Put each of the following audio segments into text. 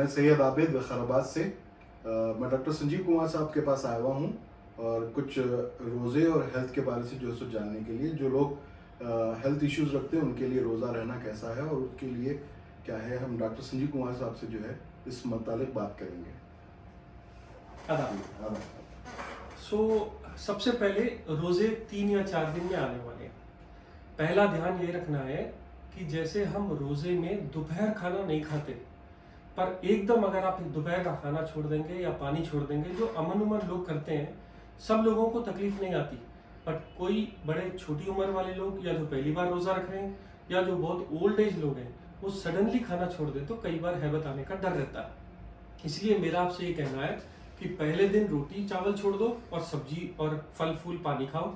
मैं सैयद आबिद वखाराबाद से मैं डॉक्टर संजीव कुमार साहब के पास आया हुआ हूँ और कुछ रोज़े और हेल्थ के बारे से जो सो जानने के लिए, जो लोग हेल्थ इश्यूज़ रखते हैं उनके लिए रोज़ा रहना कैसा है और उसके लिए क्या है, हम डॉक्टर संजीव कुमार साहब से जो है इस मुतालिक बात करेंगे। आदाब। सो सबसे पहले रोजे 3 या 4 दिन में आने वाले हैं। पहला ध्यान ये रखना है कि जैसे हम रोजे में दोपहर खाना नहीं खाते, पर एकदम अगर आप दोपहर का खाना छोड़ देंगे या पानी छोड़ देंगे, जो अमन लोग करते हैं, सब लोगों को तकलीफ नहीं आती, बट कोई बड़े छोटी उम्र वाले लोग या जो पहली बार रोजा रख रहे हैं या जो बहुत ओल्ड एज लोग हैं, वो सडनली खाना छोड़ दे तो कई बार हैबत आने का डर रहता है। इसलिए मेरा आपसे ये कहना है कि पहले दिन रोटी चावल छोड़ दो और सब्जी और फल फूल पानी खाओ।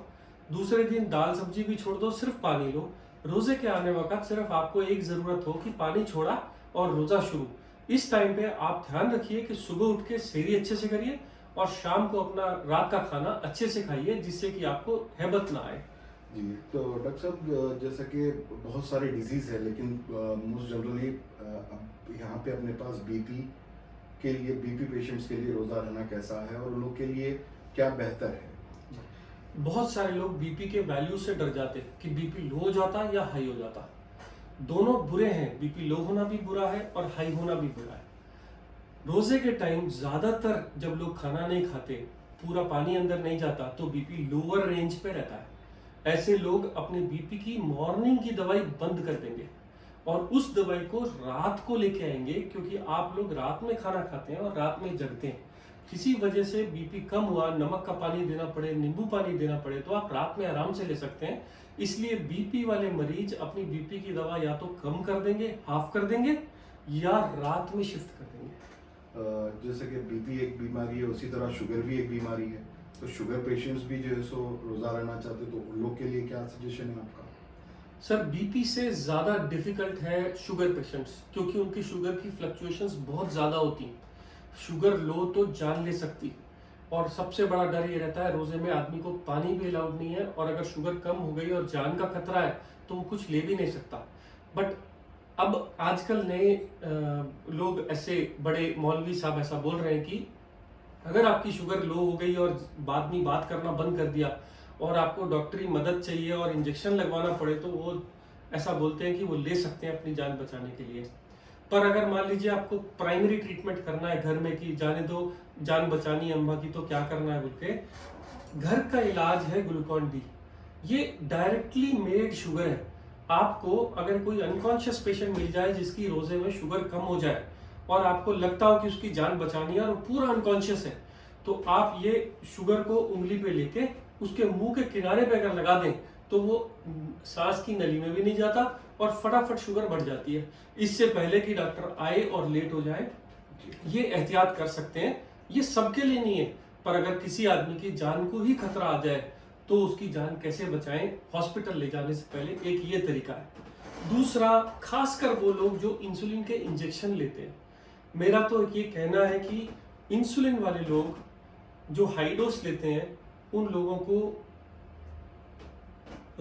दूसरे दिन दाल सब्जी भी छोड़ दो, सिर्फ पानी लो। रोजे के आने वक्त सिर्फ आपको एक जरूरत हो कि पानी छोड़ा और रोजा शुरू। इस टाइम पे आप ध्यान रखिए कि सुबह उठ के सेहरी अच्छे से करिए और शाम को अपना रात का खाना अच्छे से खाइए, जिससे कि आपको हैबत ना आए। जी, तो डॉक्टर साहब, जैसा कि बहुत सारे डिजीज़ है, लेकिन मोस्ट जनरली यहाँ पे अपने पास बीपी के लिए, बीपी पेशेंट्स के लिए रोज़ा रहना कैसा है और उन लोग के लिए क्या बेहतर है? बहुत सारे लोग बीपी के वैल्यू से डर जाते कि बीपी लो हो जाता या हाई हो जाता। दोनों बुरे हैं, बीपी लो होना भी बुरा है और हाई होना भी बुरा है। रोजे के टाइम ज्यादातर जब लोग खाना नहीं खाते, पूरा पानी अंदर नहीं जाता, तो बीपी लोअर रेंज पे रहता है। ऐसे लोग अपने बीपी की मॉर्निंग की दवाई बंद कर देंगे और उस दवाई को रात को लेके आएंगे, क्योंकि आप लोग रात में खाना खाते हैं और रात में जगते हैं। किसी वजह से बीपी कम हुआ, नमक का पानी देना पड़े, नींबू पानी देना पड़े, तो आप रात में आराम से ले सकते हैं। इसलिए बीपी वाले मरीज अपनी बीपी की दवा या तो कम कर देंगे, हाफ कर देंगे, या रात में शिफ्ट कर देंगे। जैसे कि बीपी एक बीमारी है, उसी तरह शुगर भी एक बीमारी है, तो शुगर पेशेंट्स भी जो है सो रोज़ा रहना चाहते, तो उन लोग के लिए क्या सजेशन है आपका? सर, बीपी से ज़्यादा डिफिकल्ट है शुगर पेशेंट्स, क्योंकि उनकी शुगर की फ्लक्चुएशंस बहुत ज़्यादा होती हैं। शुगर लो तो जान ले सकती, और सबसे बड़ा डर ये रहता है रोजे में आदमी को पानी भी अलाउड नहीं है, और अगर शुगर कम हो गई और जान का खतरा है तो वो कुछ ले भी नहीं सकता। बट अब आजकल नए लोग, ऐसे बड़े मौलवी साहब ऐसा बोल रहे हैं कि अगर आपकी शुगर लो हो गई और बाद में बात करना बंद कर दिया और आपको डॉक्टरी मदद चाहिए और इंजेक्शन लगवाना पड़े, तो वो ऐसा बोलते हैं कि वो ले सकते हैं अपनी जान बचाने के लिए। पर अगर मान लीजिए आपको प्राइमरी ट्रीटमेंट करना है घर में, कि जाने दो जान बचानी है अम्मा की, तो क्या करना है बोल के, घर का इलाज है ग्लूकॉन डी। ये डायरेक्टली मेड शुगर है। आपको अगर कोई अनकॉन्शियस पेशेंट मिल जाए जिसकी रोजे में शुगर कम हो जाए और आपको लगता हो कि उसकी जान बचानी है और वो पूरा अनकॉन्शियस है, तो आप ये शुगर को उंगली पे लेके उसके मुंह के किनारे पे अगर लगा दें तो वो सांस की नली में भी नहीं जाता और फटाफट शुगर बढ़ जाती है। इससे पहले कि डॉक्टर आए और लेट हो जाए, ये एहतियात कर सकते हैं। ये सबके लिए नहीं है, पर अगर किसी आदमी की जान को ही खतरा आ जाए तो उसकी जान कैसे बचाएं, हॉस्पिटल ले जाने से पहले, एक ये तरीका है। दूसरा, खासकर वो लोग जो इंसुलिन के इंजेक्शन लेते हैं, मेरा तो ये कहना है कि इंसुलिन वाले लोग जो हाई डोज लेते हैं, उन लोगों को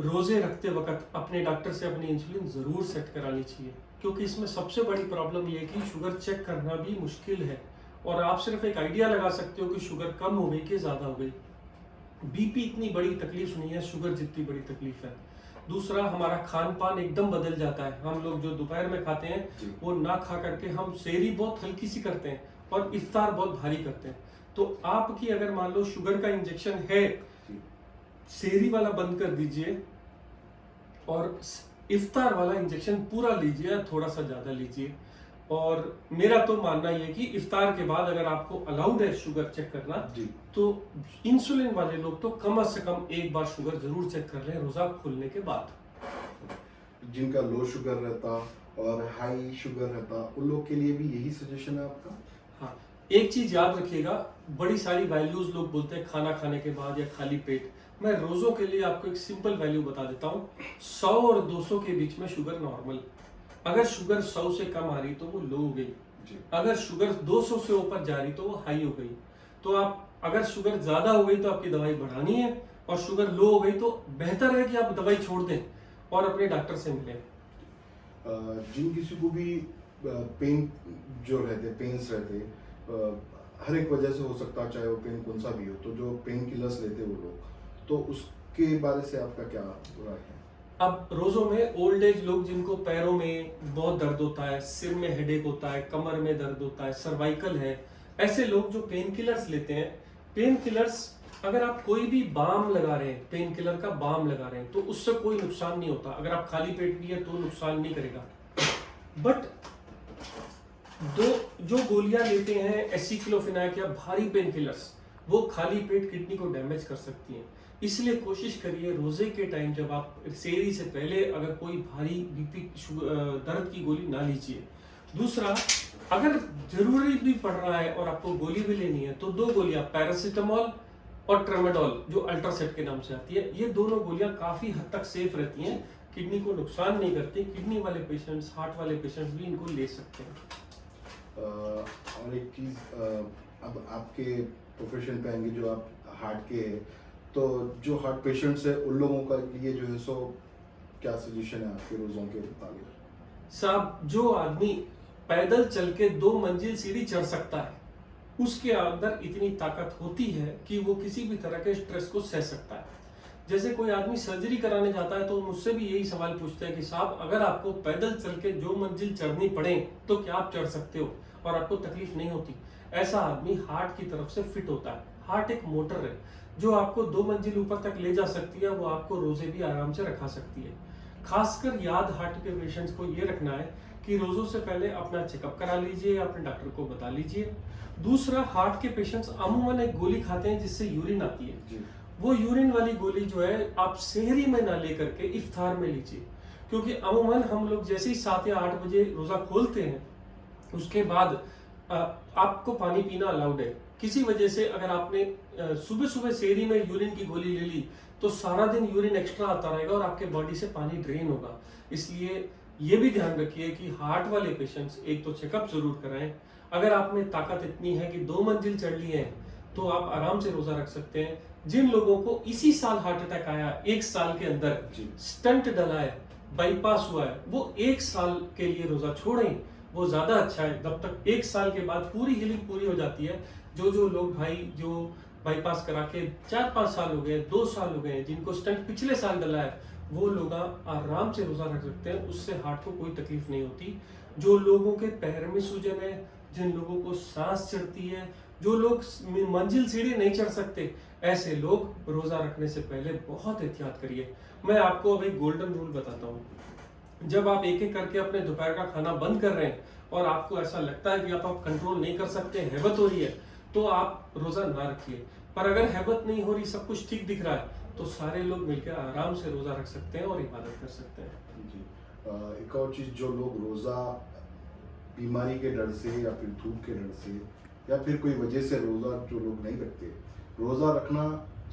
रोजे रखते वक्त अपने डॉक्टर से अपनी इंसुलिन जरूर सेट करानी चाहिए, क्योंकि इसमें सबसे बड़ी प्रॉब्लम यह है कि शुगर चेक करना भी मुश्किल है और आप सिर्फ एक आइडिया लगा सकते हो कि शुगर कम हो गई कि ज्यादा हो गई। बीपी इतनी बड़ी तकलीफ नहीं है, शुगर जितनी बड़ी तकलीफ है। दूसरा, हमारा खान पान एकदम बदल जाता है। हम लोग जो दोपहर में खाते हैं वो ना खा करके हम सेहरी बहुत हल्की सी करते हैं और इफ्तार बहुत भारी करते हैं। तो आपकी अगर मान लो शुगर का इंजेक्शन है, सेहरी वाला बंद कर दीजिए और इफ्तार वाला इंजेक्शन पूरा लीजिए या थोड़ा सा ज्यादा लीजिए। और मेरा तो मानना यह कि इफ्तार के बाद अगर आपको अलाउड है शुगर चेक करना, तो इंसुलिन वाले लोग तो कम से कम एक बार शुगर जरूर चेक कर लें रोजा खुलने के बाद। जिनका लो शुगर रहता और हाई शुगर रहता, उन लोग के लिए भी यही सजेशन है आपका? हाँ, एक चीज याद रखिएगा, बड़ी सारी वैल्यूज लोग बोलते हैं खाना खाने के बाद या खाली पेट। मैं रोजों के लिए आपको एक सिंपल वैल्यू बता देता हूँ। 100 और 200 के बीच में शुगर नॉर्मल। अगर शुगर 100 से कम आ रही तो वो लो हो गई, अगर शुगर 200 से ऊपर जा रही तो वो हाई हो गई। तो आप, अगर शुगर ज्यादा हो गई तो आपकी दवाई बढ़ानी है, और शुगर लो हो गई तो बेहतर है कि आप दवाई छोड़ दें और अपने डॉक्टर से मिलें। जिन किसी को भी पेन जो रहते, पेन्स रहते, हर एक वजह से हो सकता है, चाहे वो पेन कौन सा भी हो, तो जो पेन किलर्स लेते वो लोग, तो उसके बारे से आपका क्या राय है? अब रोजों में ओल्ड एज लोग जिनको पैरों में बहुत दर्द होता है, सिर में हेडेक होता है, कमर में दर्द होता है, सर्वाइकल है, ऐसे लोग जो पेन किलर्स लेते हैं, पेन किलर्स अगर आप कोई भी बाम लगा रहे हैं, पेन किलर का बाम लगा रहे हैं, तो उससे कोई नुकसान नहीं होता। अगर आप खाली पेट भी है तो नुकसान नहीं करेगा। बट दो जो गोलियां लेते हैं एसिक्लोफेनाक या भारी पेन किलर्स, वो खाली पेट किडनी को डैमेज कर सकती हैं। इसलिए कोशिश करिए रोजे के टाइम जब आप सेहरी से पहले अगर कोई भारी बीपी दर्द की गोली ना लीजिए। दूसरा, अगर जरूरी भी पड़ रहा है और आपको गोली भी लेनी है तो 2 गोलियां पैरासीटामोल और ट्रामाडोल जो अल्ट्रासेट के नाम से आती है, ये दोनों गोलियां काफी हद तक सेफ रहती हैं, किडनी को नुकसान नहीं करती। किडनी वाले पेशेंट्स, हार्ट वाले पेशेंट्स भी इनको ले सकते हैं। और एक चीज़, अब आपके प्रोफेशन पे आएंगे, जो आप हार्ट के हैं, तो जो हार्ट पेशेंट्स है उन लोगों का लिए जो है सो क्या सजेशन है आपके रोज़ों के मुताबिक? साहब, जो आदमी पैदल चल के 2 मंजिल सीढ़ी चढ़ सकता है, उसके अंदर इतनी ताकत होती है कि वो किसी भी तरह के स्ट्रेस को सह सकता है। जैसे कोई आदमी सर्जरी कराने जाता है तो मुझसे भी यही सवाल पूछते हैं कि साहब, अगर आपको पैदल चल के 2 मंजिल चढ़नी पड़े तो क्या आप चढ़ सकते हो और आपको तकलीफ नहीं होती? ऐसा आदमी हार्ट की तरफ से फिट होता है। हार्ट एक मोटर है जो आपको 2 मंजिल ऊपर तक ले जा सकती है, वो आपको रोजे भी आराम से रखा सकती है। खासकर याद हार्ट के पेशेंट्स को ये रखना है कि रोजों से पहले अपना चेकअप करा लीजिए, अपने डॉक्टर को बता लीजिए। दूसरा, हार्ट के पेशेंट्स अमूमन एक गोली खाते हैं जिससे यूरिन आती है जी। वो यूरिन वाली गोली जो है आप सेहरी में ना लेकर के इफ्तार में लीजिए, क्योंकि अमूमन हम लोग जैसे ही 7 या 8 बजे रोजा खोलते हैं उसके बाद आपको पानी पीना अलाउड है। किसी वजह से अगर आपने सुबह सुबह सेहरी में यूरिन की गोली ले ली तो सारा दिन यूरिन एक्स्ट्रा आता रहेगा और आपके बॉडी से पानी ड्रेन होगा। इसलिए ये भी ध्यान रखिए कि हार्ट वाले पेशेंट्स एक तो चेकअप जरूर कराएं। अगर आप में ताकत इतनी है कि 2 मंजिल चढ़ ली है तो आप आराम से रोजा रख सकते हैं। जिन लोगों को इसी साल हार्ट अटैक आया, 1 साल के अंदर स्टंट डला है, बाईपास हुआ है, वो 1 साल के लिए रोजा छोड़ें, वो ज्यादा अच्छा है। जब तक 1 साल के बाद पूरी हीलिंग पूरी हो जाती है, जो लोग भाई जो बाईपास करा के 4-5 साल हो गए, 2 साल हो गए, जिनको स्टंट पिछले साल डला है, वो लोग आराम से रोजा रख सकते हैं, उससे हार्ट को कोई तकलीफ नहीं होती। जो लोगों के पैर में सूजन है, जिन लोगों को सांस चढ़ती है, जो लोग मंजिल सीढ़ी नहीं चढ़ सकते, ऐसे लोग रोजा रखने से पहले बहुत एहतियात करिए। मैं आपको अब एक गोल्डन रूल बताता हूँ। जब आप एक एक करके अपने दोपहर का खाना बंद कर रहे हैं और आपको ऐसा लगता है कि आप कंट्रोल नहीं कर सकते, हैबत हो रही है, तो आप रोजा ना रखिए। पर अगर हैबत नहीं हो रही, सब कुछ ठीक दिख रहा है, तो सारे लोग मिलकर आराम से रोजा रख सकते हैं और इबादत कर सकते हैं। जी। एक और चीज़, जो लोग रोज़ा बीमारी के डर से या फिर धूप के डर से या फिर कोई वजह से रोज़ा जो लोग नहीं रखते, रोज़ा रखना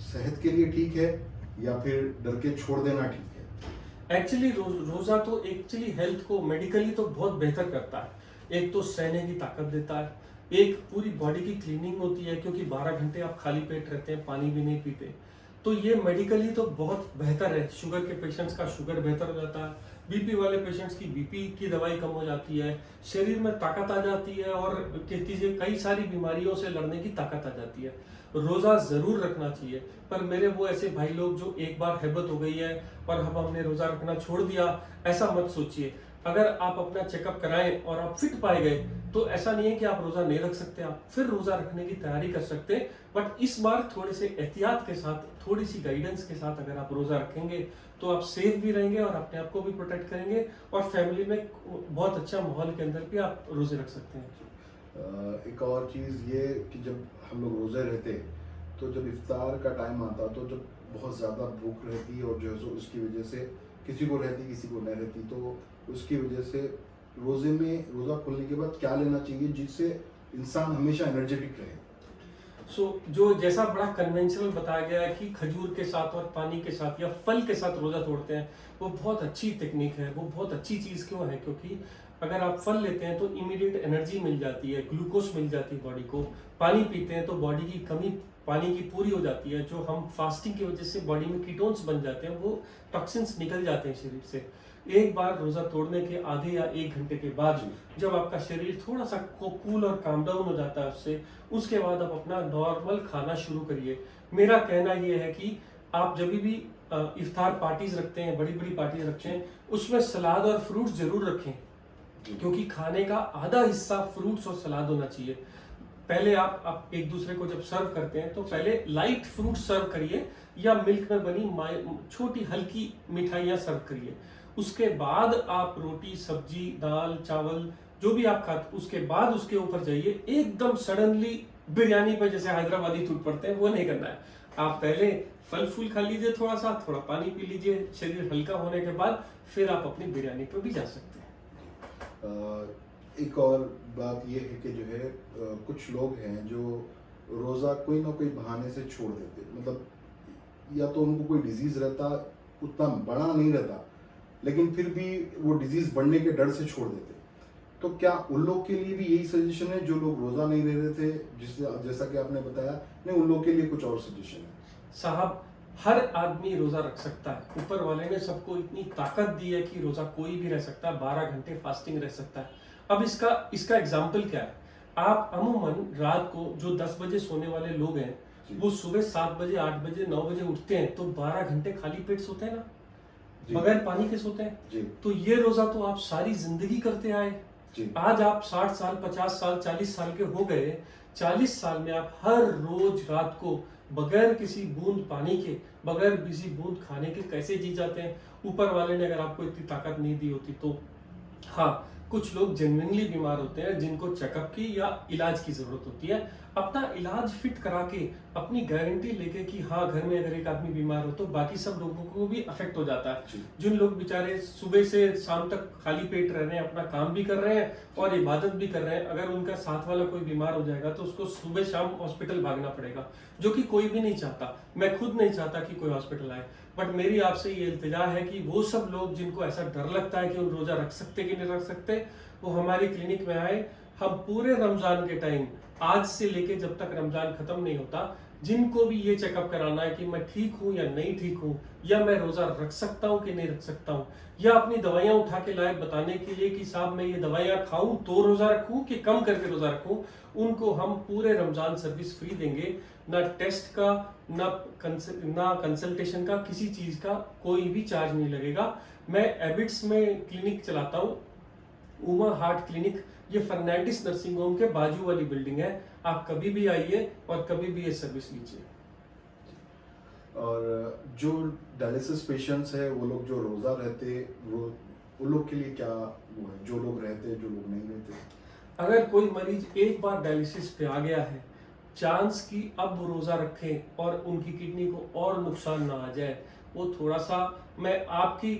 सेहत के लिए ठीक है या फिर डर के छोड़ देना ठीक है? एक्चुअली रोजा तो एक्चुअली हेल्थ को मेडिकली तो बहुत बेहतर करता है। एक तो सहने की ताकत देता है, एक पूरी बॉडी की क्लीनिंग होती है, क्योंकि 12 घंटे आप खाली पेट रहते हैं, पानी भी नहीं पीते, तो ये मेडिकली तो बहुत बेहतर है। शुगर के पेशेंट्स का शुगर बेहतर हो जाता है, बीपी वाले पेशेंट्स की बीपी की दवाई कम हो जाती है, शरीर में ताकत आ जाती है और कीजिए कई सारी बीमारियों से लड़ने की ताकत आ जाती है। रोजा जरूर रखना चाहिए। पर मेरे वो ऐसे भाई लोग जो एक बार हैबत हो गई है और अब हमने रोजा रखना छोड़ दिया, ऐसा मत सोचिए। अगर आप अपना चेकअप कराएं और आप फिट पाए गए तो ऐसा नहीं है कि आप रोजा नहीं रख सकते, आप फिर रोजा रखने की तैयारी कर सकते हैं। बट इस बार थोड़े से एहतियात के साथ, थोड़ी सी गाइडेंस के साथ अगर आप रोजा रखेंगे तो आप सेफ भी रहेंगे और अपने आप को भी प्रोटेक्ट करेंगे और फैमिली में बहुत अच्छा माहौल के अंदर भी आप रोजे रख सकते हैं। एक और चीज़ ये कि जब हम लोग रोज़े रहते तो जब इफ्तार का टाइम आता तो जब बहुत ज़्यादा भूख रहती है और जो है सो उसकी वजह से किसी को रहती किसी को नहीं रहती, तो उसकी वजह से रोज़े में, रोज़ा खोलने के बाद क्या लेना चाहिए जिससे इंसान हमेशा एनर्जेटिक रहे? जो जैसा बड़ा कन्वेंशनल बताया गया है कि खजूर के साथ और पानी के साथ या फल के साथ रोजा तोड़ते हैं, वो बहुत अच्छी टेक्निक है। वो बहुत अच्छी चीज़ क्यों है? क्योंकि अगर आप फल लेते हैं तो इमीडिएट एनर्जी मिल जाती है, ग्लूकोज मिल जाती है बॉडी को। पानी पीते हैं तो बॉडी की कमी पानी की पूरी हो जाती है, जो हम फास्टिंग की वजह से बॉडी में कीटोन्स बन जाते हैं, वो टॉक्सिन्स निकल जाते हैं शरीर से। एक बार रोजा तोड़ने के आधे या 1 घंटे के बाद जब आपका शरीर थोड़ा सा कूल और काम डाउन हो जाता है उससे, उसके बाद आप अपना नॉर्मल खाना शुरू करिए। मेरा कहना यह है कि आप जब भी इफ्तार पार्टीज रखते हैं, बड़ी बड़ी पार्टीज रखते हैं, उसमें सलाद और फ्रूट्स जरूर रखें, क्योंकि खाने का आधा हिस्सा फ्रूट्स और सलाद होना चाहिए। पहले आप एक दूसरे को जब सर्व करते हैं तो पहले लाइट फ्रूट सर्व करिए या मिल्क में बनी छोटी हल्की मिठाइयाँ सर्व करिए। उसके बाद आप रोटी, सब्जी, दाल, चावल जो भी आप खाते, उसके बाद उसके ऊपर जाइए। एकदम सडनली बिरयानी पर जैसे हैदराबादी टूट पड़ते हैं, वो नहीं करना है। आप पहले फल फूल खा लीजिए, थोड़ा सा, थोड़ा पानी पी लीजिए, शरीर हल्का होने के बाद फिर आप अपनी बिरयानी पर भी जा सकते हैं। एक और बात ये है कि जो है कुछ लोग हैं जो रोज़ा कोई ना कोई बहाने से छोड़ देते, मतलब या तो उनको कोई डिजीज़ रहता, उतना बड़ा नहीं रहता, लेकिन फिर भी वो डिजीज़ बढ़ने के डर से छोड़ देते। तो क्या उन लोग के लिए भी यही सजेशन है जो लोग रोज़ा नहीं रह रहे थे, जैसा कि आपने बताया, नहीं उन लोग के लिए कुछ और सजेशन है? साहब, हर आदमी रोजा रख सकता है। ऊपर वाले ने सबको इतनी ताकत दी है कि रोजा कोई भी रह सकता है, 12 घंटे फास्टिंग रह सकता है। अब इसका एग्जाम्पल क्या है? आप अमूमन रात को जो 10 बजे सोने वाले लोग हैं, वो सुबह 7 बजे, 8 बजे, 9 बजे उठते हैं, तो 12 घंटे खाली पेट सोते हैं ना, बगैर पानी के सोते हैं। तो ये रोजा तो आप सारी जिंदगी करते आए। आज आप 60 साल, 50 साल, 40 साल के हो गए। 40 साल में आप हर रोज रात को बगैर किसी बूंद पानी के, बगैर किसी बूंद खाने के कैसे जी जाते हैं? ऊपर वाले ने अगर आपको इतनी ताकत नहीं दी होती तो। हाँ, कुछ लोग जेन्युइनली बीमार होते हैं जिनको चेकअप की या इलाज की जरूरत होती है। अपना इलाज फिट करा के, अपनी गारंटी लेके कि हाँ, घर में अगर एक आदमी बीमार हो तो बाकी सब लोगों को भी अफेक्ट हो जाता है। जिन लोग बेचारे सुबह से शाम तक खाली पेट रह रहे हैं, अपना काम भी कर रहे हैं और इबादत भी कर रहे हैं, अगर उनका साथ वाला कोई बीमार हो जाएगा तो उसको सुबह शाम हॉस्पिटल भागना पड़ेगा, जो कि कोई भी नहीं चाहता। मैं खुद नहीं चाहता कि कोई हॉस्पिटल आए। बट मेरी आपसे ये इल्तिजा है कि वो सब लोग जिनको ऐसा डर लगता है कि वो रोजा रख सकते कि नहीं रख सकते, वो हमारी क्लिनिक में आए। हम पूरे रमजान के टाइम, आज से लेके जब तक रमजान खत्म नहीं होता, जिनको भी ये चेकअप कराना है कि मैं ठीक हूं या नहीं ठीक हूं, या मैं रोजा रख सकता हूं कि नहीं रख सकता हूं, या अपनी दवाइयां उठा के लाए बताने के लिए कि साहब मैं ये दवाइयां खाऊं तो रोजा रखूं कि कम करके रोजा रखूं, उनको हम पूरे रमजान सर्विस फ्री देंगे। ना टेस्ट का, ना कंसल्टेशन का, किसी चीज का कोई भी चार्ज नहीं लगेगा। मैं एबिट्स में क्लिनिक चलाता हूँ, उमा हार्ट क्लिनिक। ये फर्नांडिस नर्सिंग होम के बाजू वाली बिल्डिंग है। आप कभी भी आइए और कभी भी ये सर्विस लीजिए। और जो डायलिसिस पेशेंट्स है, वो लोग जो रोजा रहते, वो उन लोग के लिए क्या वो है, जो लोग रहते, जो लोग नहीं रहते? अगर कोई मरीज एक बार डायलिसिस पे आ गया है, चांस कि अब वो रोजा रखें और उनकी किडनी को और नुकसान ना आ जाए, वो थोड़ा सा मैं आपकी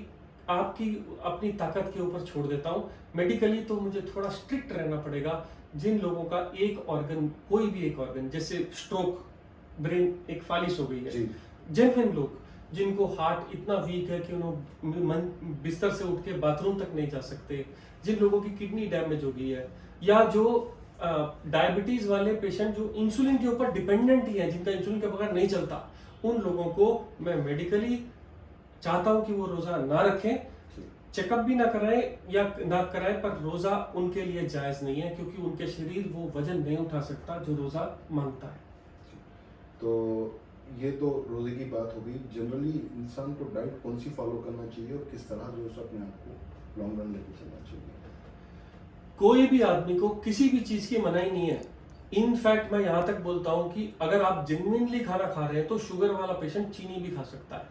अपनी ताकत के ऊपर छोड़ देता हूँ। मेडिकली तो मुझे थोड़ा स्ट्रिक्ट रहना पड़ेगा। जिन लोगों का एक ऑर्गन, कोई भी एक ऑर्गन, जैसे स्ट्रोक, ब्रेन एक फालिश हो गई है, जेन्युइन लोग जिनको हार्ट इतना वीक है कि उन्होंने बिस्तर से उठ के बाथरूम तक नहीं जा सकते, जिन लोगों की किडनी डैमेज हो गई है, या जो डायबिटीज वाले पेशेंट जो इंसुलिन के ऊपर डिपेंडेंट ही है, जिनका इंसुलिन के बगैर नहीं चलता, उन लोगों को मैं मेडिकली चाहता हूं कि वो रोजा ना रखें, चेकअप भी ना कराएं या ना कराएं, पर रोजा उनके लिए जायज नहीं है, क्योंकि उनके शरीर वो वजन नहीं उठा सकता जो रोजा मांगता है। तो ये तो रोजे की बात हो गई। जनरली इंसान को डाइट कौन सी फॉलो करना चाहिए और किस तरह जो है अपने आप को लॉन्ग रन लेके चलना चाहिए? कोई भी आदमी को किसी भी चीज की मनाही नहीं है। इनफैक्ट मैं यहाँ तक बोलता हूँ कि अगर आप जेन्युइनली खाना खा रहे हैं तो शुगर वाला पेशेंट चीनी भी खा सकता है,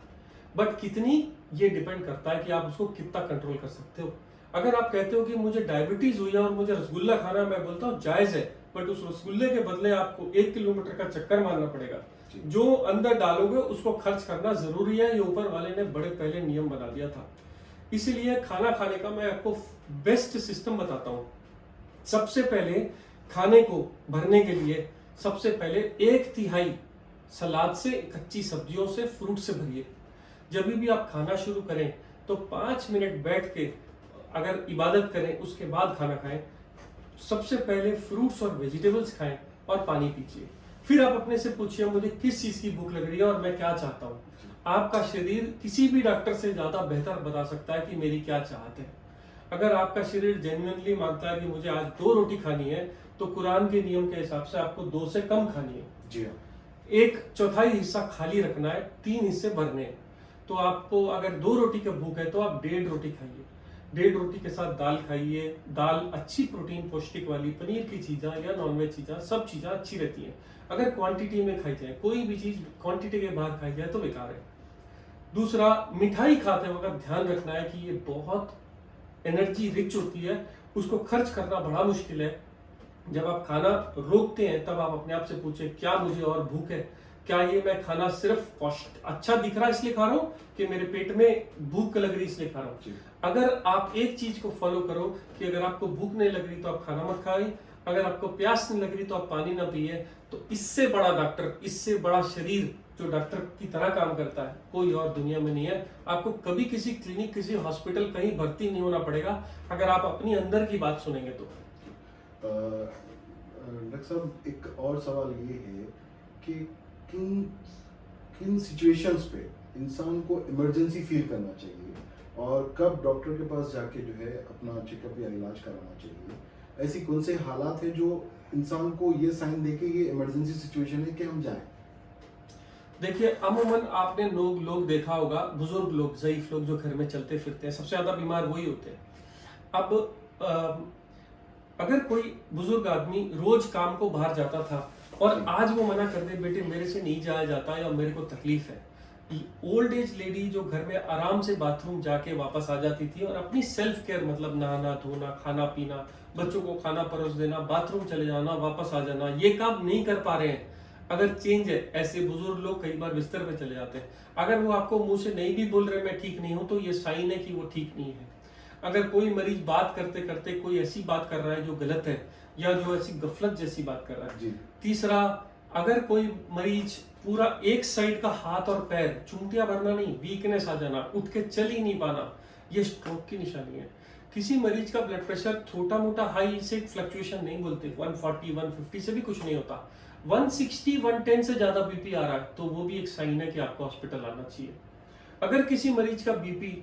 बट कितनी, ये डिपेंड करता है कि आप उसको कितना कंट्रोल कर सकते हो। अगर आप कहते हो कि मुझे डायबिटीज हुई है और मुझे रसगुल्ला खाना, मैं बोलता हूँ जायज है, बट उस रसगुल्ले के बदले आपको 1 किलोमीटर का चक्कर मारना पड़ेगा। जो अंदर डालोगे उसको खर्च करना जरूरी है। ये ऊपर वाले ने बड़े पहले नियम बना दिया था। इसीलिए खाना खाने का मैं आपको बेस्ट सिस्टम बताता हूँ। सबसे पहले खाने को भरने के लिए सबसे पहले 1/3 सलाद से, कच्ची सब्जियों से, फ्रूट से भरिए। जब भी आप खाना शुरू करें तो 5 मिनट बैठ के अगर इबादत करें, उसके बाद खाना खाएं। सबसे पहले फ्रूट्स और वेजिटेबल्स खाएं और पानी पीजिए। फिर आप अपने से पूछिए मुझे किस चीज की भूख लग रही है और मैं क्या चाहता हूँ। आपका शरीर किसी भी डॉक्टर से ज्यादा बेहतर बता सकता है कि मेरी क्या चाहत है। अगर आपका शरीर जेन्युइनली मांगता है कि मुझे आज 2 रोटी खानी है, तो कुरान के नियम के हिसाब से आपको 2 से कम खानी है। जी हाँ। एक चौथाई हिस्सा खाली रखना है, 3 हिस्से भरने हैं। तो आपको अगर 2 रोटी का भूख है तो आप 1.5 रोटी खाइए। 1.5 रोटी के साथ दाल खाइए। दाल अच्छी प्रोटीन पौष्टिक वाली, पनीर की चीज़ें या नॉनवेज चीज़ें, सब चीज़ें अच्छी रहती हैं। अगर क्वांटिटी में खाई जाए, कोई भी चीज़ क्वांटिटी के बाहर खाई जाए तो बेकार है। दूसरा, मिठाई खाते वक्त ध्यान रखना है कि ये बहुत एनर्जी रिच होती है, उसको खर्च करना बड़ा मुश्किल है। जब आप खाना रोकते हैं तब आप अपने आप से पूछें क्या मुझे और भूख है, क्या ये मैं खाना सिर्फ अच्छा दिख रहा है इसलिए खा रहा हूँ कि मेरे पेट में भूख लग रही इसलिए खा रहा हूँ। अगर आप एक चीज को फॉलो करो कि अगर आपको भूख नहीं लग रही तो आप खाना मत खाइए, अगर आपको प्यास नहीं लग रही तो आप पानी ना पिए, तो इससे बड़ा डॉक्टर, इससे बड़ा शरीर जो डॉक्टर की तरह काम करता है कोई और दुनिया में नहीं है। आपको कभी किसी क्लिनिक, किसी हॉस्पिटल कहीं भर्ती नहीं होना पड़ेगा अगर आप अपनी अंदर की बात सुनेंगे तो। डॉक्टर साहब, एक और सवाल ये है कि किन किन सिचुएशंस पे इंसान को इमरजेंसी फील करना चाहिए और कब डॉक्टर के पास जाके जो है अपना चेकअप या इलाज कराना चाहिए? ऐसी कौन से हालात है जो इंसान को ये साइन दे के ये इमरजेंसी सिचुएशन है कि हम जाएं? देखिए, अमूमन आपने लोग देखा होगा, बुजुर्ग लोग, ज़ईफ लोग जो घर में चलते फिरते हैं, सबसे ज्यादा बीमार वही होते हैं। अब अगर कोई बुजुर्ग आदमी रोज काम को बाहर जाता था और आज वो मना कर दे बेटे मेरे से नहीं जाया जाता या मेरे को तकलीफ है, ओल्ड एज लेडी जो घर में आराम से बाथरूम जाके वापस आ जाती थी और अपनी सेल्फ केयर, मतलब नहाना धोना, खाना पीना, बच्चों को खाना परोस देना, बाथरूम चले जाना, वापस आ जाना, ये काम नहीं कर पा रहे हैं। अगर चेंज है, ऐसे बुजुर्ग लोग कई बार बिस्तर पे चले जाते हैं। अगर वो आपको मुंह से नहीं भी बोल रहे मैं ठीक नहीं हूं, तो ये साइन है कि वो ठीक नहीं है। अगर कोई मरीज बात करते करते कोई ऐसी बात कर रहा है जो गलत है या जो ऐसी गफलत जैसी बात कर रहा है। जी। तीसरा, अगर कोई मरीज पूरा एक साइड का हाथ और पैर, चुंटिया भरना नहीं, वीकनेस आ जाना, उठ के चल ही नहीं पाना, ये स्ट्रोक की निशानी है। किसी मरीज का ब्लड प्रेशर छोटा मोटा हाई से फ्लक्चुएशन नहीं बोलते, 140 150 से भी कुछ नहीं होता, 160 110 से ज्यादा बीपी आ रहा है तो वो भी एक साइन है कि आपको हॉस्पिटल आना चाहिए। अगर किसी मरीज का बीपी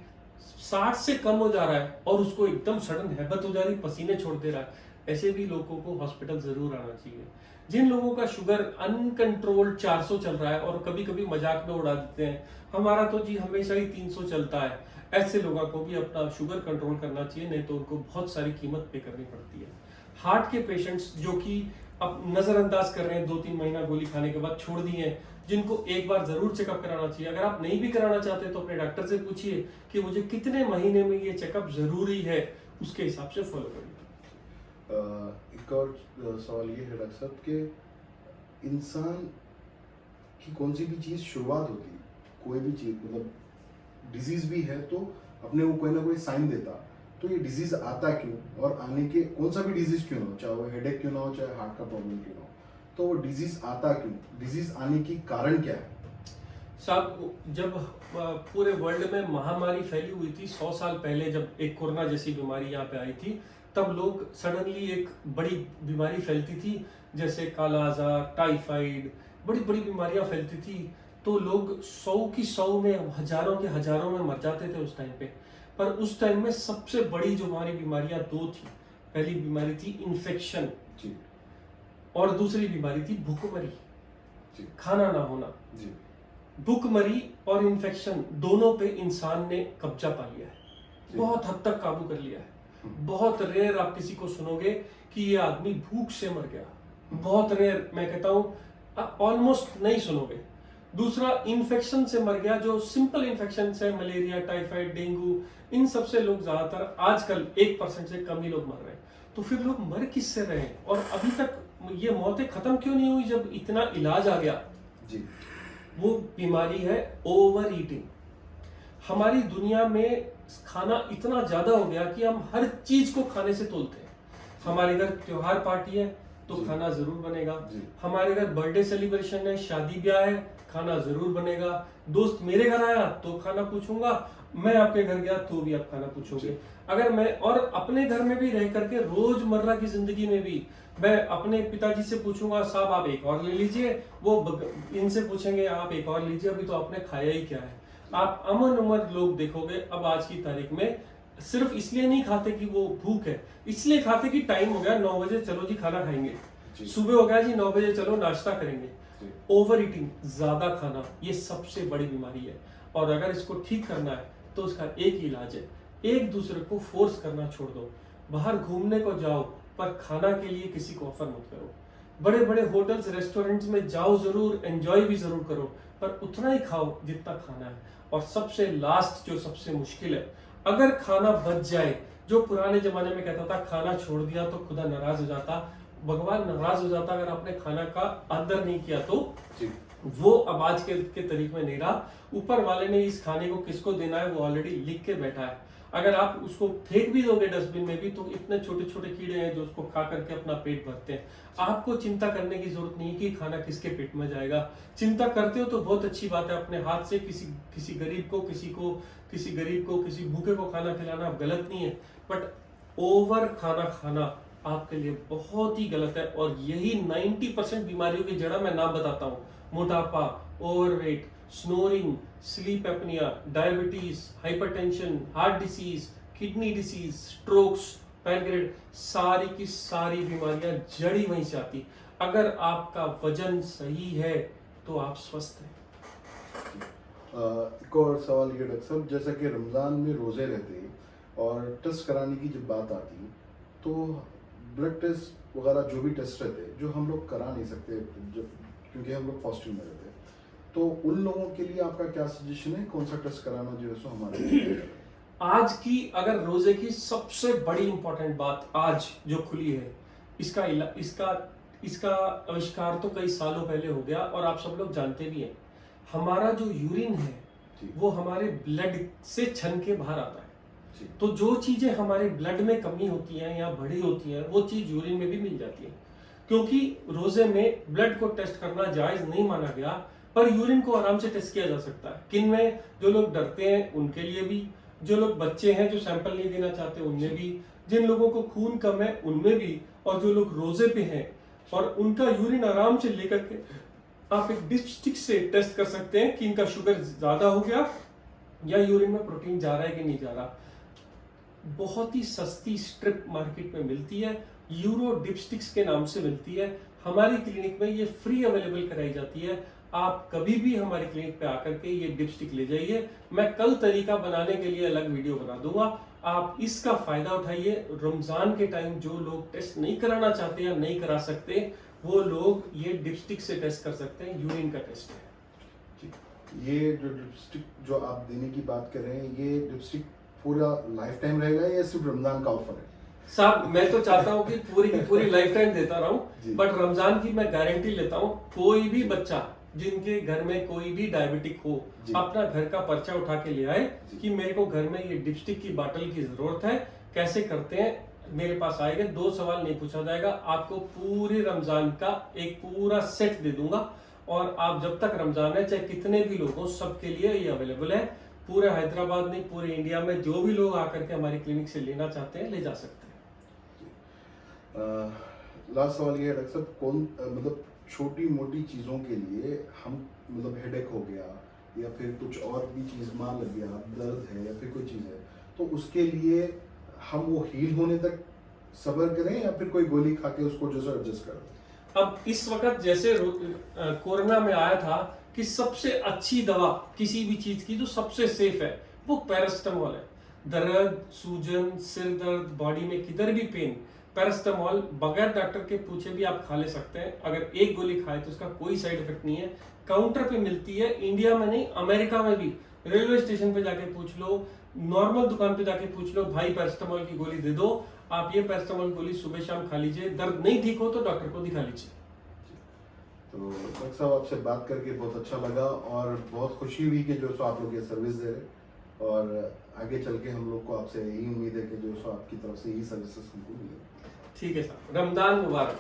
60 से कम हो जा रहा है और उसको एकदम सडन हैबत हो जा रही, पसीने छोड़ दे रहा है, ऐसे भी लोगों को हॉस्पिटल जरूर आना चाहिए। जिन लोगों का शुगर अनकंट्रोल्ड 400 चल रहा है और कभी कभी मजाक में उड़ा देते हैं हमारा तो जी हमेशा ही 300 चलता है, ऐसे लोगों को भी अपना शुगर कंट्रोल करना चाहिए, नहीं तो उनको बहुत सारी कीमत पे करनी पड़ती है। हार्ट के पेशेंट्स जो कि अब नजरअंदाज कर रहे हैं, 2-3 महीना गोली खाने के बाद छोड़ दी है, जिनको एक बार जरूर चेकअप कराना चाहिए। अगर आप नहीं भी कराना चाहते तो अपने डॉक्टर से पूछिए कि मुझे कितने महीने में ये चेकअप जरूरी है, उसके हिसाब से फॉलो करिए। एक और सवाल ये है डॉक्टर साहब कि इंसान की कौन सी भी चीज़ शुरुआत होती है, कोई भी चीज़, मतलब डिजीज भी है तो अपने वो कोई ना कोई साइन देता, तो ये डिजीज आता क्यों और आने के, कौन सा भी डिजीज क्यों ना हो, चाहे वो हेडेक क्यों ना हो, चाहे हार्ट का प्रॉब्लम क्यों ना हो, तो वो डिजीज आता क्यों, डिजीज आने की कारण क्या है? साहब, जब पूरे वर्ल्ड में महामारी फैली हुई थी 100 साल पहले, जब एक कोरोना जैसी बीमारी यहाँ पे आई थी, तब लोग सडनली एक बड़ी बीमारी फैलती थी जैसे काला आजार, टाइफाइड, बड़ी बड़ी बीमारियां फैलती थी, तो लोग 100 की 100 में, हजारों के हजारों में मर जाते थे उस टाइम पे। पर उस टाइम में सबसे बड़ी जो हमारी बीमारियां 2 थी। पहली बीमारी थी इन्फेक्शन जी। और दूसरी बीमारी थी भूखमरी, खाना ना होना जी। भूखमरी और इन्फेक्शन दोनों पे इंसान ने कब्जा पा लिया है, बहुत हद तक काबू कर लिया है। बहुत रेयर आप किसी को सुनोगे कि ये आदमी भूख से मर गया, बहुत रेयर, मैं कहता हूँ ऑलमोस्ट नहीं सुनोगे। दूसरा, इन्फेक्शन से मर गया, जो सिंपल इन्फेक्शन है, मलेरिया, टाइफाइड, डेंगू, इन सब से लोग ज्यादातर आजकल 1% से कम ही लोग मर रहे हैं। तो फिर लोग मर किससे रहे हैं और अभी तक ये मौतें खत्म क्यों नहीं हुई जब इतना इलाज आ गया? जी, वो बीमारी है ओवर ईटिंग। हमारी दुनिया में खाना इतना ज्यादा हो गया कि हम हर चीज को खाने से तोलते हैं। हमारे घर त्योहार पार्टी है तो खाना जरूर बनेगा, हमारे घर बर्थडे सेलिब्रेशन है, शादी ब्याह है खाना जरूर बनेगा। दोस्त मेरे घर आया तो खाना पूछूंगा, मैं आपके घर गया तो भी आप खाना पूछोगे। अगर मैं और अपने घर में भी रह करके रोजमर्रा की जिंदगी में भी मैं अपने पिताजी से पूछूंगा, साहब आप एक और ले लीजिए, इनसे पूछेंगे आप एक और लीजिए, अभी तो आपने खाया ही क्या है। आप अमन उमर लोग देखोगे अब आज की तारीख में सिर्फ इसलिए नहीं खाते कि वो भूख है, इसलिए खाते कि टाइम हो गया 9 बजे, चलो जी खाना खाएंगे। सुबह हो गया जी 9 बजे, चलो नाश्ता करेंगे। ओवर ईटिंग, ज्यादा खाना, ये सबसे बड़ी बीमारी है। और अगर इसको ठीक करना है तो उसका एक ही इलाज है, एक दूसरे को फोर्स करना छोड़ दो। बाहर घूमने को जाओ पर खाना के लिए किसी को ऑफर मत करो। बड़े बड़े होटल्स रेस्टोरेंट्स में जाओ जरूर, एंजॉय भी जरूर करो, पर उतना ही खाओ जितना खाना है। और सबसे लास्ट जो सबसे मुश्किल है, अगर खाना बच जाए, जो पुराने जमाने में कहता था खाना छोड़ दिया तो खुदा नाराज हो जाता, भगवान नाराज हो जाता अगर आपने खाना का आदर नहीं किया तो। वो अब आज के तरीके में नहीं रहा। ऊपर वाले ने इस खाने को किसको देना है वो ऑलरेडी लिख के बैठा है। अगर आप उसको फेंक भी दोगे डस्टबिन में भी तो इतने छोटे छोटे कीड़े हैं जो उसको खा करके अपना पेट भरते हैं। आपको चिंता करने की जरूरत नहीं है कि खाना किसके पेट में जाएगा। चिंता करते हो तो बहुत अच्छी बात है, अपने हाथ से किसी गरीब को किसी भूखे को खाना खिलाना गलत नहीं है, बट ओवर खाना खाना आपके लिए बहुत ही गलत है। और यही 90% बीमारियों की जड़ मैं नाम बताता हूँ, मोटापा, overweight, snoring, sleep apnoea, diabetes, hypertension, heart disease, kidney disease, strokes, पैनक्रेट, सारी की सारी बीमारियां जड़ी वहीं से आती। अगर आपका वजन सही है तो आप स्वस्थ हैं। एक और सवाल ये डॉक्टर साहब, जैसा कि रमज़ान में रोज़े रहते हैं और टेस्ट कराने की जब बात आती है तो ब्लड टेस्ट वगैरह जो भी टेस्ट रहते हैं जो हम लोग करा नहीं सकते क्योंकि हम लोग फास्टिंग में रहते हैं, तो उन लोगों के लिए आपका क्या सजेशन है, कौन सा टेस्ट कराना जो है सो हमारे लिए? आज की अगर रोजे की सबसे बड़ी इंपॉर्टेंट बात आज जो खुली है, इसका आविष्कार तो कई सालों पहले हो गया और आप सब लोग जानते भी हैं। हमारा जो यूरिन है वो हमारे ब्लड से छन के बाहर आता है। तो जो चीजें हमारे ब्लड में कमी होती हैं या बड़ी होती हैं वो चीज यूरिन में भी मिल जाती है। क्योंकि रोजे में ब्लड को टेस्ट करना जायज नहीं माना गया, पर यूरिन को आराम से टेस्ट किया जा सकता है। किन में? जो लोग डरते हैं उनके लिए भी, जो लोग बच्चे हैं जो सैंपल नहीं देना चाहते उनमें भी, जिन लोगों को खून कम है उनमें भी, और जो लोग रोजे पे हैं और उनका यूरिन आराम से लेकर के आप एक डिस्टिक से टेस्ट कर सकते हैं कि इनका शुगर ज्यादा हो गया या यूरिन में प्रोटीन जा रहा है कि नहीं जा रहा। बहुत ही सस्ती स्ट्रिप मार्केट में मिलती है, यूरो डिपस्टिक्स के नाम से मिलती है। हमारी क्लिनिक में ये फ्री अवेलेबल कराई जाती है। आप कभी भी हमारी क्लिनिक पे आकर के ये डिपस्टिक ले जाइए। मैं कल तरीका बनाने के लिए अलग वीडियो बना दूंगा, आप इसका फायदा उठाइए। रमजान के टाइम जो लोग टेस्ट नहीं कराना चाहते या नहीं करा सकते वो लोग ये डिपस्टिक से टेस्ट कर सकते हैं, यूरिन का टेस्ट है। ये जो डिपस्टिक जो आप देने की बात कर रहे हैं, ये डिपस्टिक पूरा लाइफ टाइम रहेगा या सिर्फ रमजान का ऑफर है? साहब मैं तो चाहता हूँ कि पूरी की पूरी लाइफ टाइम देता रहूं, बट रमजान की मैं गारंटी लेता हूँ। कोई भी बच्चा जिनके घर में कोई भी डायबिटिक हो अपना घर का पर्चा उठा के ले आए कि मेरे को घर में ये डिपस्टिक की बाटल की जरूरत है, कैसे करते हैं, मेरे पास आएंगे। 2 सवाल नहीं पूछा जाएगा, आपको पूरे रमजान का एक पूरा सेट दे दूंगा। और आप जब तक रमजान है चाहे कितने भी लोग हो सबके लिए ये अवेलेबल है। पूरे हैदराबाद में, पूरे इंडिया में जो भी लोग आकर के हमारी क्लिनिक से लेना चाहते हैं ले जा सकते हैं। लास्ट सवाल ये है डॉक्टर साहब, मतलब छोटी मोटी चीज़ों के लिए हम मतलब हेडेक हो गया या फिर कुछ और भी चीज़ मान लग गया, दर्द है या फिर कोई चीज़ है, तो उसके लिए हम वो हील होने तक सब्र करें या फिर कोई गोली खा के उसको जो है एडजस्ट कर दें? अब इस वक्त जैसे कोरोना में आया था कि सबसे अच्छी दवा किसी भी चीज की जो सबसे सेफ है वो पैरास्टामोल है। दर्द, सूजन, सिर दर्द, बॉडी में किधर भी पेन, पैरास्टामोल बगैर डॉक्टर के पूछे भी आप खा ले सकते हैं। अगर एक गोली खाए तो उसका कोई साइड इफेक्ट नहीं है। काउंटर पे मिलती है, इंडिया में नहीं अमेरिका में भी। रेलवे स्टेशन पे जाके पूछ लो, नॉर्मल दुकान पे जाके पूछ लो, भाई पैरास्टामोल की गोली दे दो। आप ये पैरास्टामोल गोली सुबह शाम खा लीजिए। दर्द नहीं ठीक हो तो डॉक्टर को दिखा लीजिए। तो डॉक्टर साहब आपसे बात करके बहुत अच्छा लगा और बहुत खुशी हुई कि जो सो आप लोग ये सर्विस दे रहे, और आगे चल के हम लोग को आपसे यही उम्मीद है कि जो सो आपकी तरफ से यही सर्विसेज हमको मिले। ठीक है साहब, रमजान मुबारक।